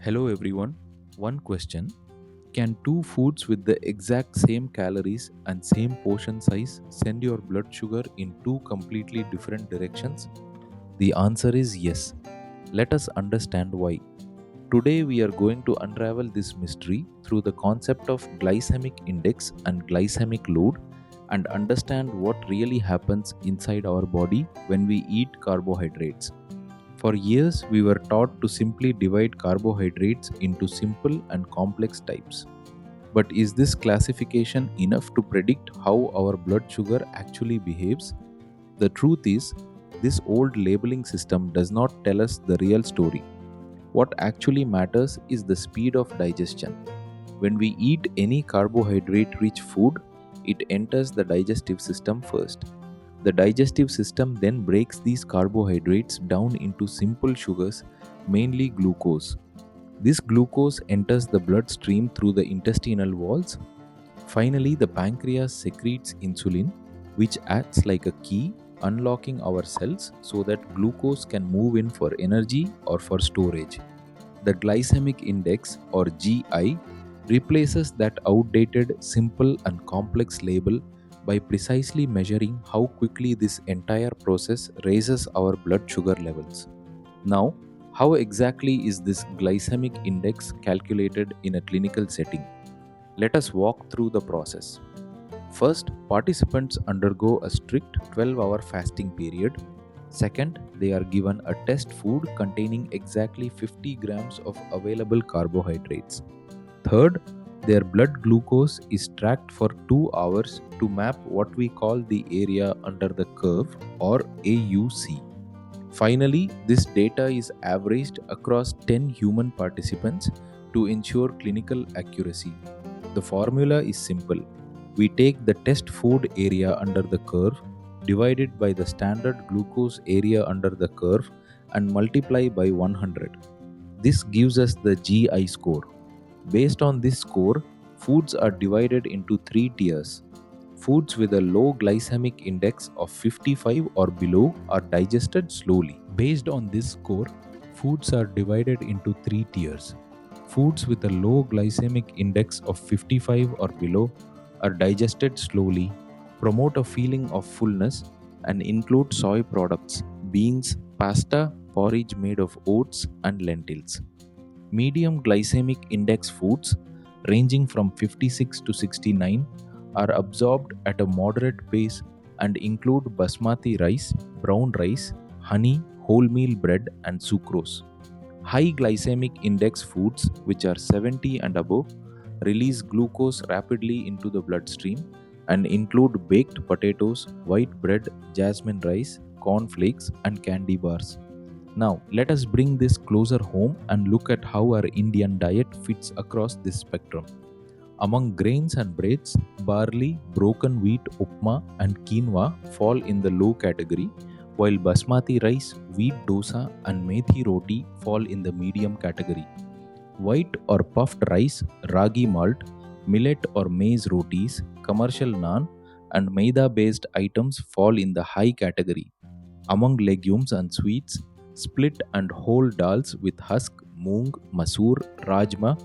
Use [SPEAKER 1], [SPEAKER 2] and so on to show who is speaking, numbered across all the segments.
[SPEAKER 1] Hello everyone. One question. Can two foods with the exact same calories and same portion size send your blood sugar in two completely different directions? The answer is yes. Let us understand why. Today we are going to unravel this mystery through the concept of glycemic index and glycemic load and understand what really happens inside our body when we eat carbohydrates. For years, we were taught to simply divide carbohydrates into simple and complex types. But is this classification enough to predict how our blood sugar actually behaves? The truth is, this old labeling system does not tell us the real story. What actually matters is the speed of digestion. When we eat any carbohydrate rich food, it enters the digestive system first. The digestive system then breaks these carbohydrates down into simple sugars, mainly glucose. This glucose enters the bloodstream through the intestinal walls. Finally, the pancreas secretes insulin, which acts like a key, unlocking our cells so that glucose can move in for energy or for storage. The glycemic index, or GI, replaces that outdated, simple, and complex label by precisely measuring how quickly this entire process raises our blood sugar levels. Now, how exactly is this glycemic index calculated in a clinical setting? Let us walk through the process. First, participants undergo a strict 12-hour fasting period. Second, they are given a test food containing exactly 50 grams of available carbohydrates. Third, their blood glucose is tracked for 2 hours to map what we call the area under the curve, or AUC. Finally, this data is averaged across 10 human participants to ensure clinical accuracy. The formula is simple. We take the test food area under the curve divided by the standard glucose area under the curve and multiply by 100. This gives us the GI score. Based on this score, foods are divided into three tiers. Foods with a low glycemic index of 55 or below are digested slowly. Based on this score, foods are divided into three tiers. Foods with a low glycemic index of 55 or below are digested slowly, promote a feeling of fullness, and include soy products, beans, pasta, porridge made of oats, and lentils. Medium glycemic index foods, ranging from 56 to 69, are absorbed at a moderate pace and include basmati rice, brown rice, honey, wholemeal bread, and sucrose. High glycemic index foods, which are 70 and above, release glucose rapidly into the bloodstream and include baked potatoes, white bread, jasmine rice, corn flakes, and candy bars. Now, let us bring this closer home and look at how our Indian diet fits across this spectrum. Among grains and breads, barley, broken wheat upma, and quinoa fall in the low category, while basmati rice, wheat dosa, and methi roti fall in the medium category. White or puffed rice, ragi malt, millet or maize rotis, commercial naan, and maida based items fall in the high category. Among legumes and sweets, split and whole dals with husk, moong, masoor, rajma,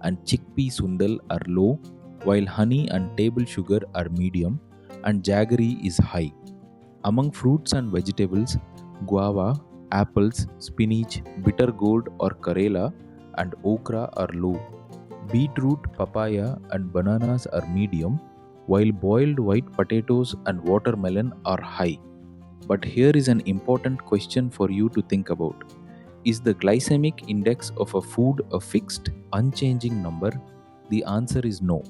[SPEAKER 1] and chickpea sundal are low, while honey and table sugar are medium, and jaggery is high. Among fruits and vegetables, guava, apples, spinach, bitter gourd or karela, and okra are low. Beetroot, papaya, and bananas are medium, while boiled white potatoes and watermelon are high. But here is an important question for you to think about. Is the glycemic index of a food a fixed, unchanging number? The answer is no.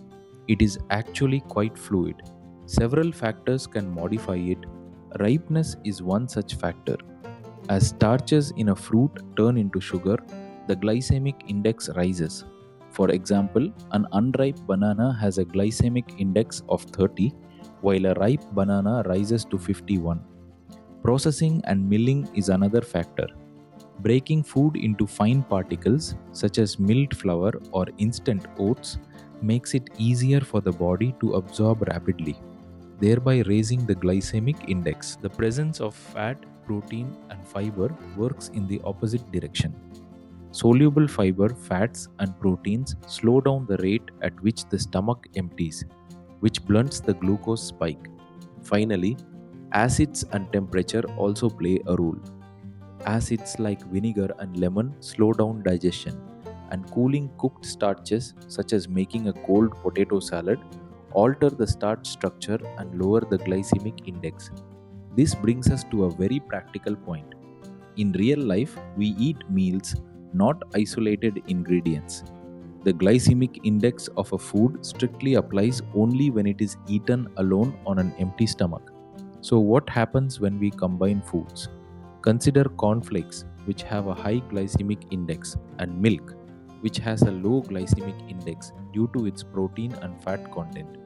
[SPEAKER 1] It is actually quite fluid. Several factors can modify it. Ripeness is one such factor. As starches in a fruit turn into sugar, the glycemic index rises. For example, an unripe banana has a glycemic index of 30, while a ripe banana rises to 51. Processing and milling is another factor. Breaking food into fine particles, such as milled flour or instant oats, makes it easier for the body to absorb rapidly, thereby raising the glycemic index. The presence of fat, protein, and fiber works in the opposite direction. Soluble fiber, fats, and proteins slow down the rate at which the stomach empties, which blunts the glucose spike. Finally, acids and temperature also play a role. Acids like vinegar and lemon slow down digestion, and cooling cooked starches, such as making a cold potato salad, alter the starch structure and lower the glycemic index. This brings us to a very practical point. In real life, we eat meals, not isolated ingredients. The glycemic index of a food strictly applies only when it is eaten alone on an empty stomach. So, what happens when we combine foods? Consider cornflakes, which have a high glycemic index, and milk, which has a low glycemic index due to its protein and fat content.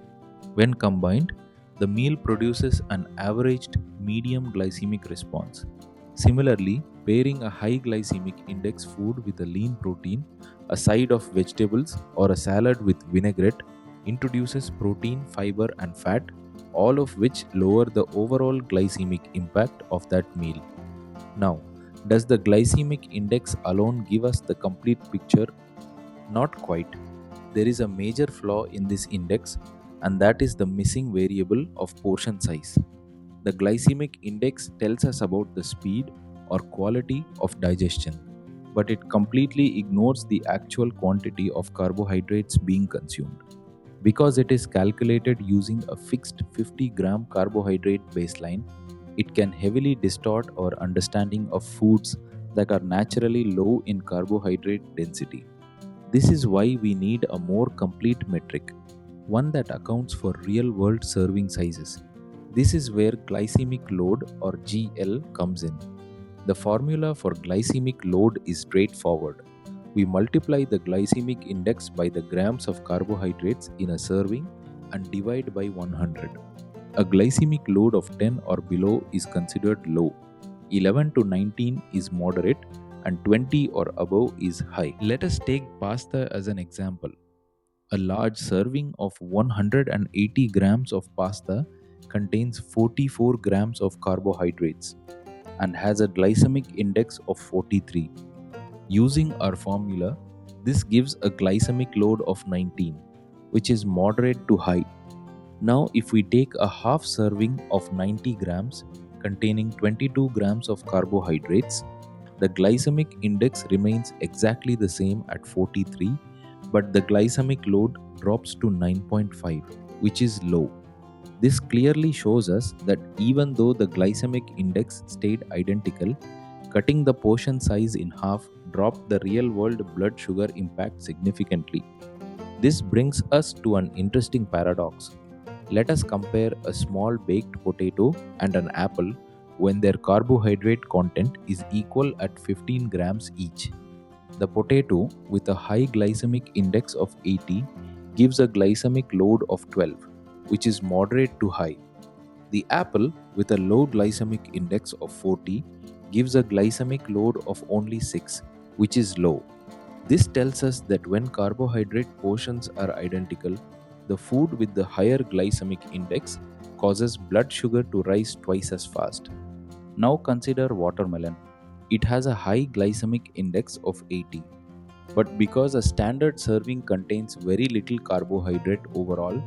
[SPEAKER 1] When combined, the meal produces an averaged medium glycemic response. Similarly, pairing a high glycemic index food with a lean protein, a side of vegetables, or a salad with vinaigrette introduces protein, fiber, and fat, all of which lower the overall glycemic impact of that meal. Now, does the glycemic index alone give us the complete picture? Not quite. There is a major flaw in this index, and that is the missing variable of portion size. The glycemic index tells us about the speed or quality of digestion, but it completely ignores the actual quantity of carbohydrates being consumed. Because it is calculated using a fixed 50-gram carbohydrate baseline, it can heavily distort our understanding of foods that are naturally low in carbohydrate density. This is why we need a more complete metric, one that accounts for real-world serving sizes. This is where glycemic load, or GL, comes in. The formula for glycemic load is straightforward. We multiply the glycemic index by the grams of carbohydrates in a serving and divide by 100. A glycemic load of 10 or below is considered low, 11 to 19 is moderate, and 20 or above is high. Let us take pasta as an example. A large serving of 180 grams of pasta contains 44 grams of carbohydrates and has a glycemic index of 43. Using our formula, this gives a glycemic load of 19, which is moderate to high. Now, if we take a half serving of 90 grams containing 22 grams of carbohydrates, the glycemic index remains exactly the same at 43, but the glycemic load drops to 9.5, which is low. This clearly shows us that even though the glycemic index stayed identical, cutting the portion size in half dropped the real-world blood sugar impact significantly. This brings us to an interesting paradox. Let us compare a small baked potato and an apple when their carbohydrate content is equal at 15 grams each. The potato, with a high glycemic index of 80, gives a glycemic load of 12, which is moderate to high. The apple, with a low glycemic index of 40, gives a glycemic load of only 6, which is low. This tells us that when carbohydrate portions are identical, the food with the higher glycemic index causes blood sugar to rise twice as fast. Now consider watermelon. It has a high glycemic index of 80. But because a standard serving contains very little carbohydrate overall,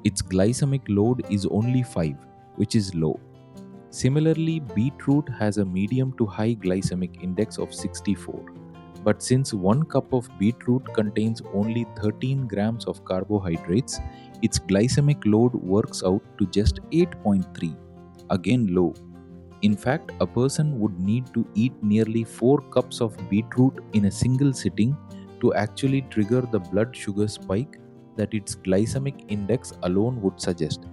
[SPEAKER 1] its glycemic load is only 5, which is low. Similarly, beetroot has a medium to high glycemic index of 64. But since 1 cup of beetroot contains only 13 grams of carbohydrates, its glycemic load works out to just 8.3, again low. In fact, a person would need to eat nearly 4 cups of beetroot in a single sitting to actually trigger the blood sugar spike that its glycemic index alone would suggest.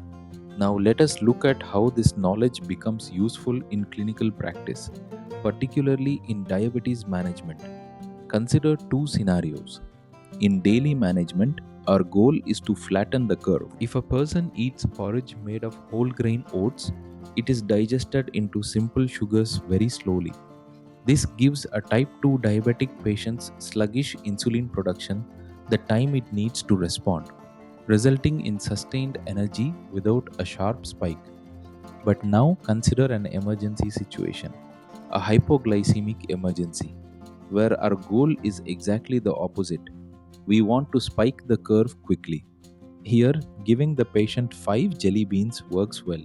[SPEAKER 1] Now let us look at how this knowledge becomes useful in clinical practice, particularly in diabetes management. Consider 2 scenarios. In daily management, our goal is to flatten the curve. If a person eats porridge made of whole grain oats, it is digested into simple sugars very slowly. This gives a type 2 diabetic patient's sluggish insulin production the time it needs to respond, resulting in sustained energy without a sharp spike. But now consider an emergency situation, a hypoglycemic emergency. where our goal is exactly the opposite. We want to spike the curve quickly. Here, giving the patient 5 jelly beans works well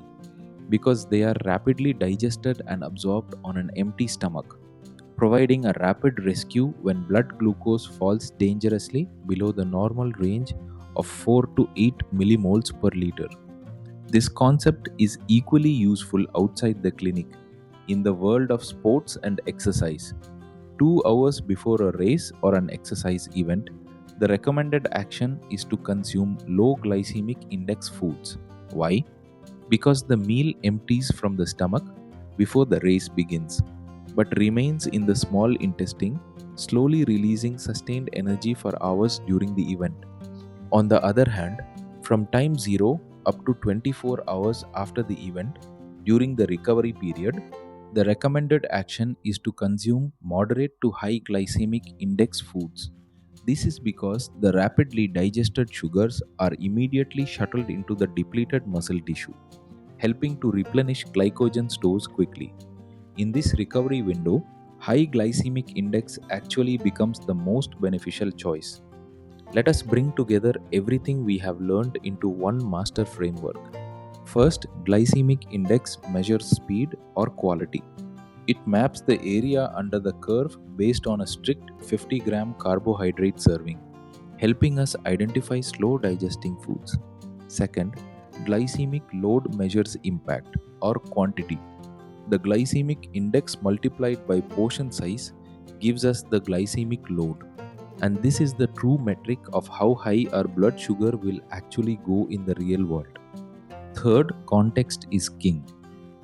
[SPEAKER 1] because they are rapidly digested and absorbed on an empty stomach, providing a rapid rescue when blood glucose falls dangerously below the normal range of 4 to 8 millimoles per liter. This concept is equally useful outside the clinic in the world of sports and exercise. 2 hours before a race or an exercise event, the recommended action is to consume low glycemic index foods. Why? Because the meal empties from the stomach before the race begins, but remains in the small intestine, slowly releasing sustained energy for hours during the event. On the other hand, from time 0 up to 24 hours after the event, during the recovery period, the recommended action is to consume moderate to high glycemic index foods. This is because the rapidly digested sugars are immediately shuttled into the depleted muscle tissue, helping to replenish glycogen stores quickly. In this recovery window, high glycemic index actually becomes the most beneficial choice. Let us bring together everything we have learned into one master framework. First, glycemic index measures speed or quality. It maps the area under the curve based on a strict 50-gram carbohydrate serving, helping us identify slow digesting foods. Second, glycemic load measures impact or quantity. The glycemic index multiplied by portion size gives us the glycemic load. And this is the true metric of how high our blood sugar will actually go in the real world. Third, context is king.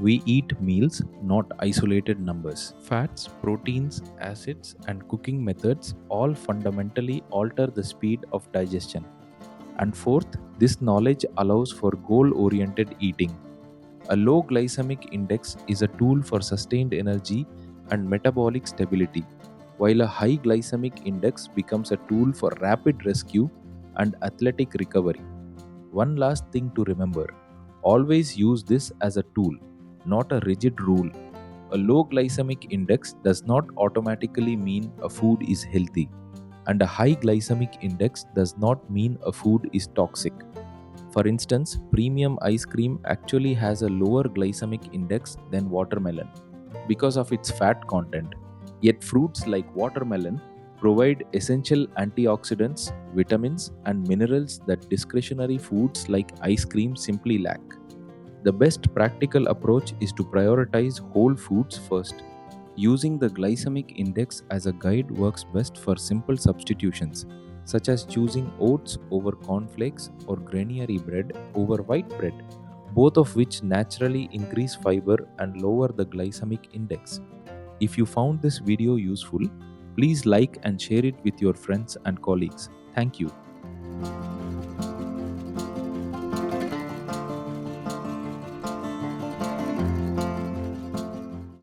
[SPEAKER 1] We eat meals, not isolated numbers. Fats, proteins, acids, and cooking methods all fundamentally alter the speed of digestion. And fourth, this knowledge allows for goal oriented eating. A low glycemic index is a tool for sustained energy and metabolic stability, while a high glycemic index becomes a tool for rapid rescue and athletic recovery. One last thing to remember: always use this as a tool, not a rigid rule. A low glycemic index does not automatically mean a food is healthy, and a high glycemic index does not mean a food is toxic. For instance, premium ice cream actually has a lower glycemic index than watermelon because of its fat content. Yet fruits like watermelon provide essential antioxidants, vitamins, and minerals that discretionary foods like ice cream simply lack. The best practical approach is to prioritize whole foods first. Using the glycemic index as a guide works best for simple substitutions, such as choosing oats over cornflakes or granary bread over white bread, both of which naturally increase fiber and lower the glycemic index. If you found this video useful, please like and share it with your friends and colleagues. Thank you.